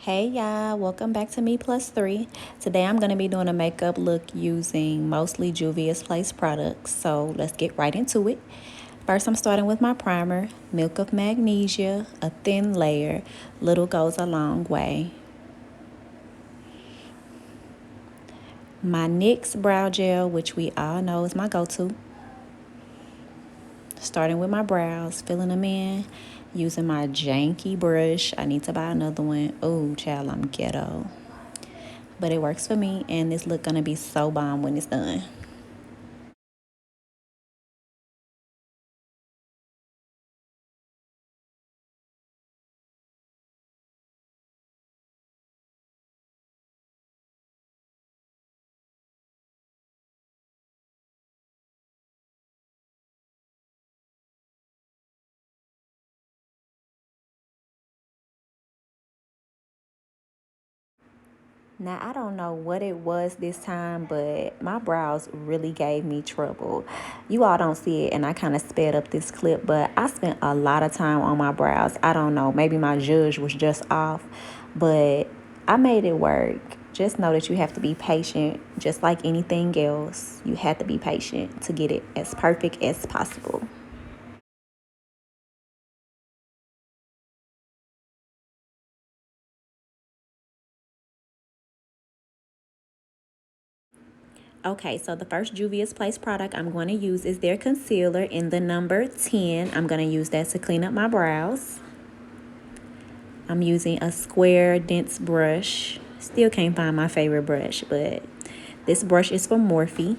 Hey y'all, welcome back to Me Plus 3. Today I'm going to be doing a makeup look using mostly Juvia's Place products, so let's get right into it. First I'm starting with my primer, Milk of Magnesia, a thin layer, little goes a long way. My NYX Brow Gel, which we all know is my go-to. Starting with my brows, filling them in, using my janky brush. I need to buy another one. Oh, child, I'm ghetto. But it works for me, and this look gonna be so bomb when it's done. Now, I don't know what it was this time, but my brows really gave me trouble. You all don't see it, and I kind of sped up this clip, but I spent a lot of time on my brows. I don't know, maybe my judge was just off, but I made it work. Just know that you have to be patient, just like anything else. You have to be patient to get it as perfect as possible. Okay, so the first Juvia's Place product I'm going to use is their concealer in the number 10. I'm going to use that to clean up my brows. I'm using a square dense brush. Still can't find my favorite brush, but this brush is from Morphe.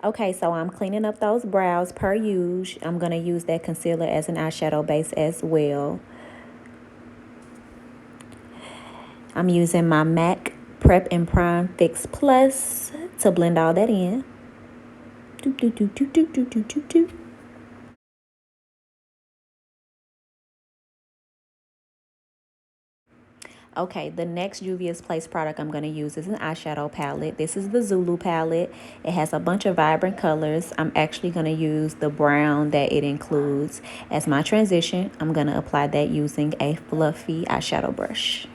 Okay, so I'm cleaning up those brows per usual. I'm going to use that concealer as an eyeshadow base as well. I'm using my MAC Prep and Prime Fix Plus to blend all that in. Do, do, do, do, do, do, do, do, do. Okay, the next Juvia's Place product I'm going to use is an eyeshadow palette. This is the Zulu palette. It has a bunch of vibrant colors. I'm actually going to use the brown that it includes as my transition. I'm going to apply that using a fluffy eyeshadow brush.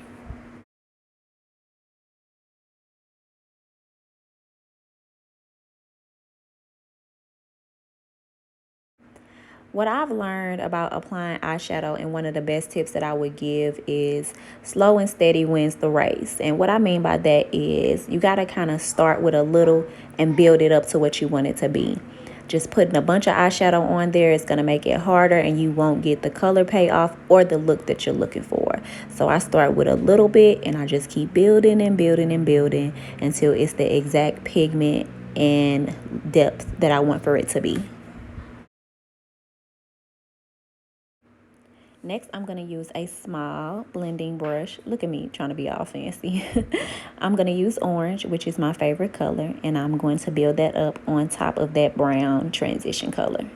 What I've learned about applying eyeshadow, and one of the best tips that I would give, is slow and steady wins the race. And what I mean by that is you got to kind of start with a little and build it up to what you want it to be. Just putting a bunch of eyeshadow on there is going to make it harder, and you won't get the color payoff or the look that you're looking for. So I start with a little bit, and I just keep building and building and building until it's the exact pigment and depth that I want for it to be. Next, I'm going to use a small blending brush. Look at me trying to be all fancy. I'm going to use orange, which is my favorite color, and I'm going to build that up on top of that brown transition color.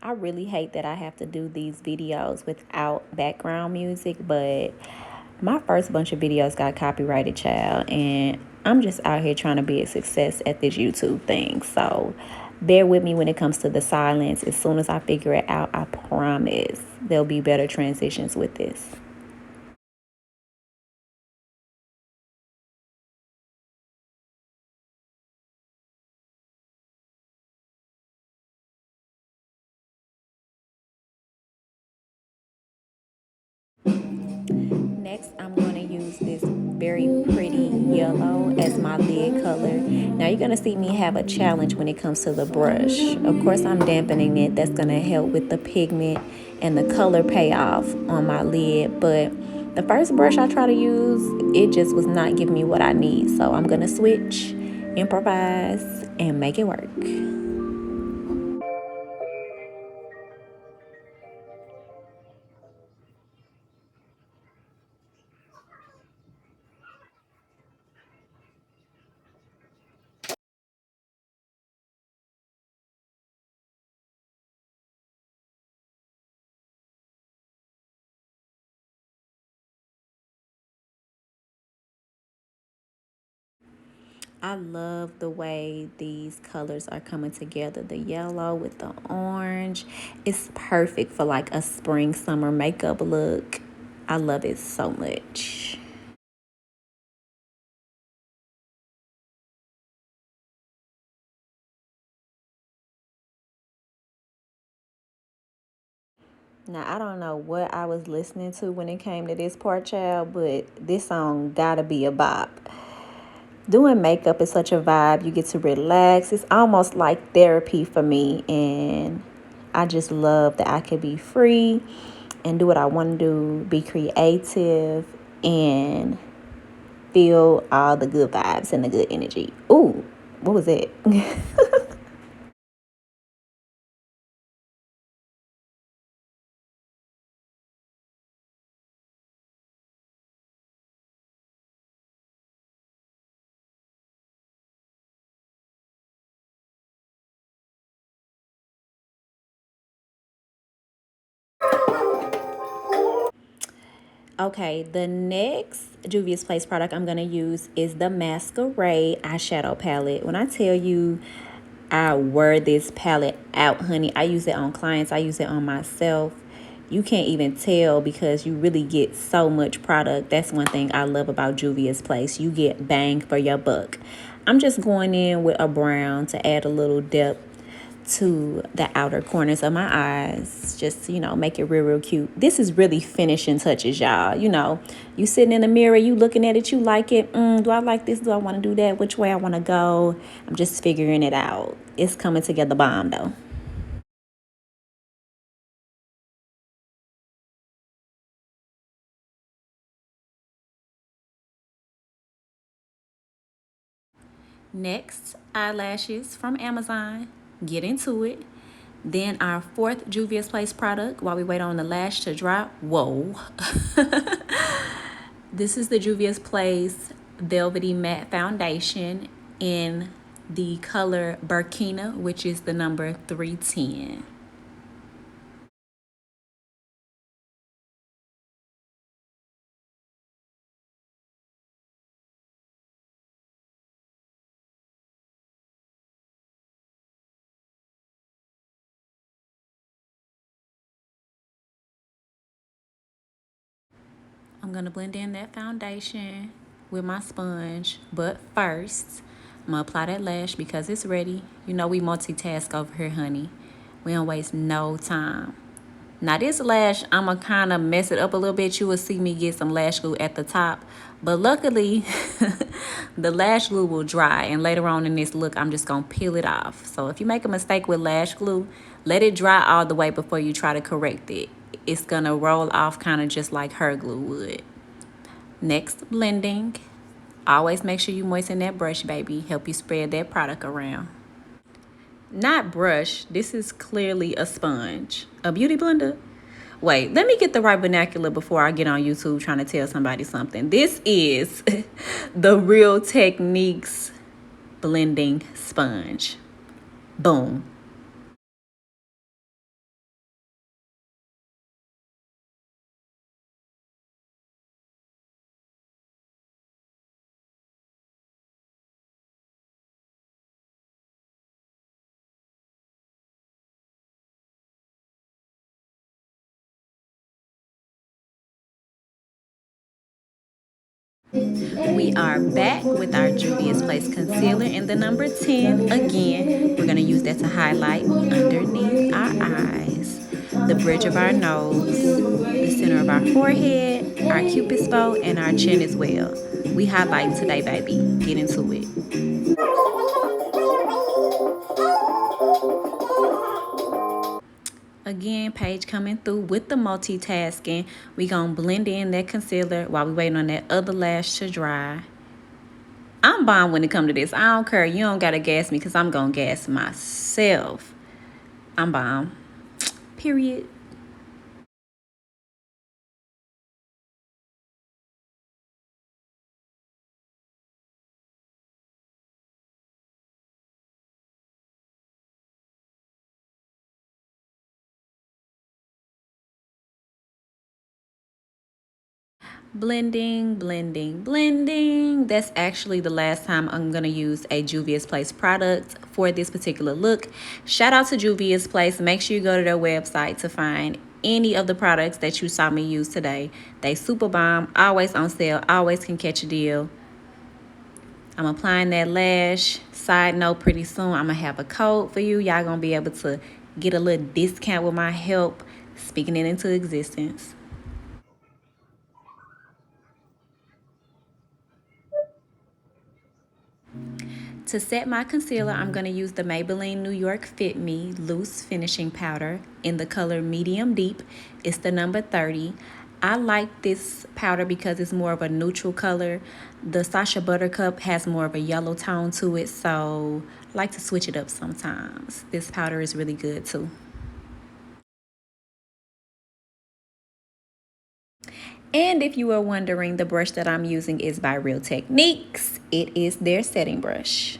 I really hate that I have to do these videos without background music, but my first bunch of videos got copyrighted, child, and I'm just out here trying to be a success at this YouTube thing. So bear with me when it comes to the silence. As soon as I figure it out, I promise there'll be better transitions with this. Next, I'm going to use this very pretty yellow as my lid color. Now, you're going to see me have a challenge when it comes to the brush. Of course, I'm dampening it. That's going to help with the pigment and the color payoff on my lid. But the first brush I try to use, it just was not giving me what I need. So I'm going to switch, improvise, and make it work. I love the way these colors are coming together. The yellow with the orange. It's perfect for like a spring summer makeup look. I love it so much. Now, I don't know what I was listening to when it came to this part, child, but this song gotta be a bop. Doing makeup is such a vibe. You get to relax. It's almost like therapy for me. And I just love that I can be free and do what I want to do, be creative, and feel all the good vibes and the good energy. Ooh, what was that? Okay, the next Juvia's Place product I'm going to use is the Masquerade eyeshadow palette. When I tell you I wear this palette out, honey, I use it on clients, I use it on myself. You can't even tell because you really get so much product. That's one thing I love about Juvia's Place. You get bang for your buck. I'm just going in with a brown to add a little depth to the outer corners of my eyes, just make it real cute. This is really finishing touches, y'all. You sitting in the mirror, you looking at it, you like it. Do I like this? Do I want to do that? Which way I want to go? I'm just figuring it out. It's coming together bomb though. Next, eyelashes from Amazon. Get into it. Then our fourth Juvia's Place product while we wait on the lash to dry. Whoa. This is the Juvia's Place Velvety Matte Foundation in the color Burkina, which is the number 310. I'm going to blend in that foundation with my sponge. But first, I'm going to apply that lash because it's ready. We multitask over here, honey. We don't waste no time. Now this lash, I'm going to kind of mess it up a little bit. You will see me get some lash glue at the top. But luckily, the lash glue will dry. And later on in this look, I'm just going to peel it off. So if you make a mistake with lash glue, let it dry all the way before you try to correct it. It's going to roll off kind of just like her glue would. Next, blending. Always make sure you moisten that brush, baby. Help you spread that product around. Not brush. This is clearly a sponge. A beauty blender. Wait, let me get the right vernacular before I get on YouTube trying to tell somebody something. This is the Real Techniques blending sponge. Boom. We are back with our Juvia's Place concealer in the number 10. Again, we're going to use that to highlight underneath our eyes, the bridge of our nose, the center of our forehead, our cupid's bow, and our chin as well. We highlight today, baby. Get into it. Again, Paige coming through with the multitasking. We gonna blend in that concealer while we waiting on that other lash to dry. I'm bomb when it come to this. I don't care. You don't gotta gas me because I'm gonna gas myself. I'm bomb. Period. Blending, blending, blending. That's actually the last time I'm going to use a Juvia's Place product for this particular look. Shout out to Juvia's Place. Make sure you go to their website to find any of the products that you saw me use today. They super bomb, always on sale, always can catch a deal. I'm applying that lash. Side note, pretty soon I'm going to have a code for you. Y'all going to be able to get a little discount with my help, speaking it into existence. To set my concealer, I'm going to use the Maybelline New York Fit Me Loose Finishing Powder in the color Medium Deep. It's the number 30. I like this powder because it's more of a neutral color. The Sasha Buttercup has more of a yellow tone to it, so I like to switch it up sometimes. This powder is really good too. And if you are wondering, the brush that I'm using is by Real Techniques. It is their setting brush.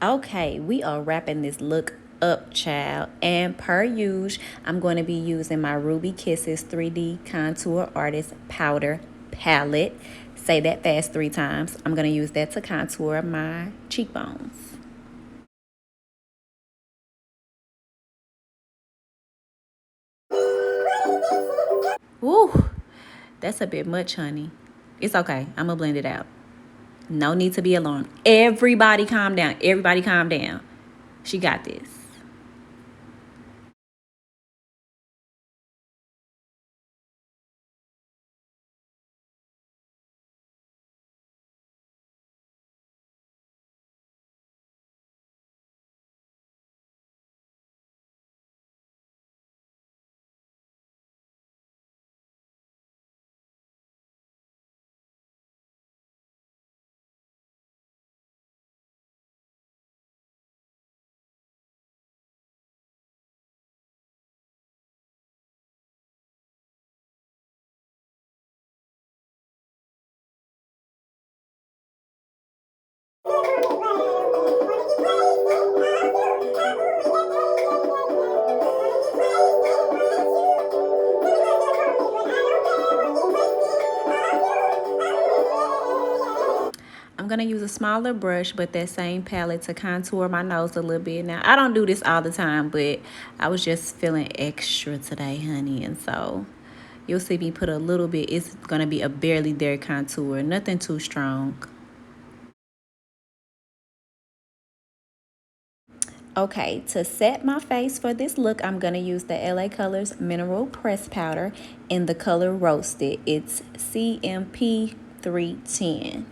Okay, we are wrapping this look up, child. And per usual, I'm going to be using my Ruby Kisses 3D Contour Artist Powder Palette. Say that fast 3 times. I'm going to use that to contour my cheekbones. Woo, that's a bit much, honey. It's okay. I'm going to blend it out. No need to be alarmed. Everybody calm down. Everybody calm down. She got this. I'm going to use a smaller brush, but that same palette to contour my nose a little bit. Now, I don't do this all the time, but I was just feeling extra today, honey. And so you'll see me put a little bit. It's going to be a barely there contour, nothing too strong. Okay, to set my face for this look, I'm going to use the LA Colors Mineral Press Powder in the color Roasted. It's CMP 310.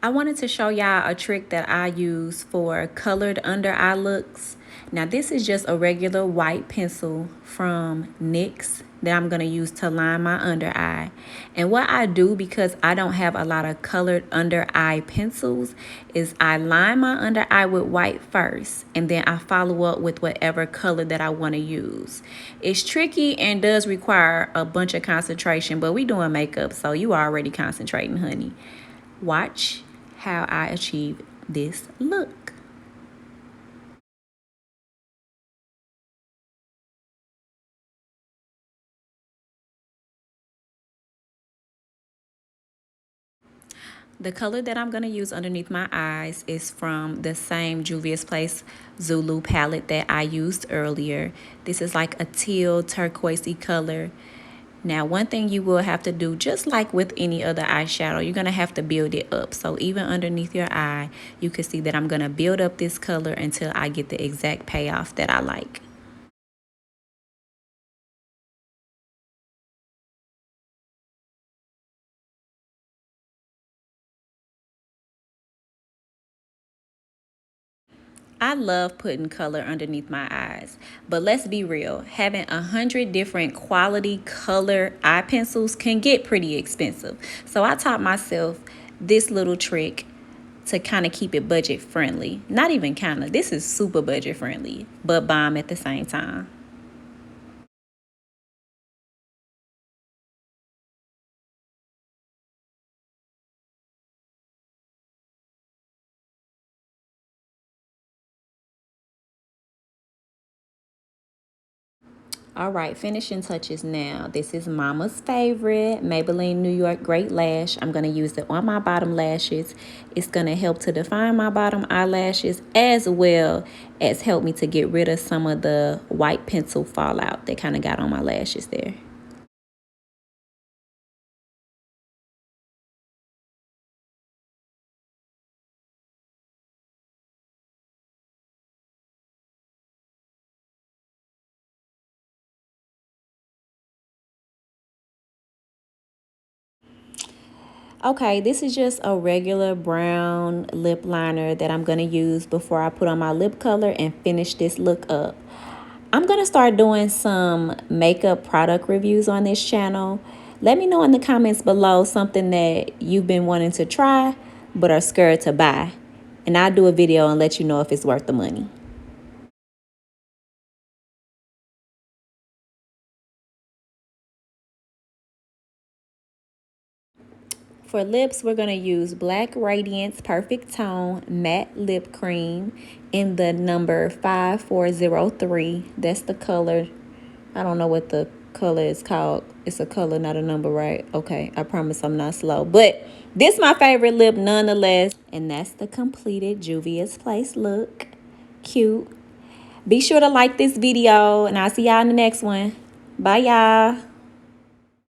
I wanted to show y'all a trick that I use for colored under eye looks. Now this is just a regular white pencil from NYX that I'm going to use to line my under eye. And what I do, because I don't have a lot of colored under eye pencils, is I line my under eye with white first, and then I follow up with whatever color that I want to use. It's tricky and does require a bunch of concentration, but we doing makeup, so you already concentrating, honey. Watch how I achieve this look. The color that I'm going to use underneath my eyes is from the same Juvia's Place Zulu palette that I used earlier. This is like a teal turquoisey color. Now, one thing you will have to do, just like with any other eyeshadow, you're going to have to build it up. So even underneath your eye, you can see that I'm going to build up this color until I get the exact payoff that I like. I love putting color underneath my eyes, but let's be real, having 100 different quality color eye pencils can get pretty expensive. So I taught myself this little trick to kind of keep it budget friendly. Not even kind of, this is super budget friendly, but bomb at the same time. All right, finishing touches now. This is Mama's favorite, Maybelline New York Great Lash. I'm going to use it on my bottom lashes. It's going to help to define my bottom eyelashes as well as help me to get rid of some of the white pencil fallout that kind of got on my lashes there. Okay, this is just a regular brown lip liner that I'm going to use before I put on my lip color and finish this look up. I'm going to start doing some makeup product reviews on this channel. Let me know in the comments below something that you've been wanting to try but are scared to buy. And I'll do a video and let you know if it's worth the money. For lips, we're going to use Black Radiance Perfect Tone Matte Lip Cream in the number 5403. That's the color. I don't know what the color is called. It's a color, not a number, right? Okay, I promise I'm not slow. But this is my favorite lip nonetheless. And that's the completed Juvia's Place look. Cute. Be sure to like this video, and I'll see y'all in the next one. Bye, y'all.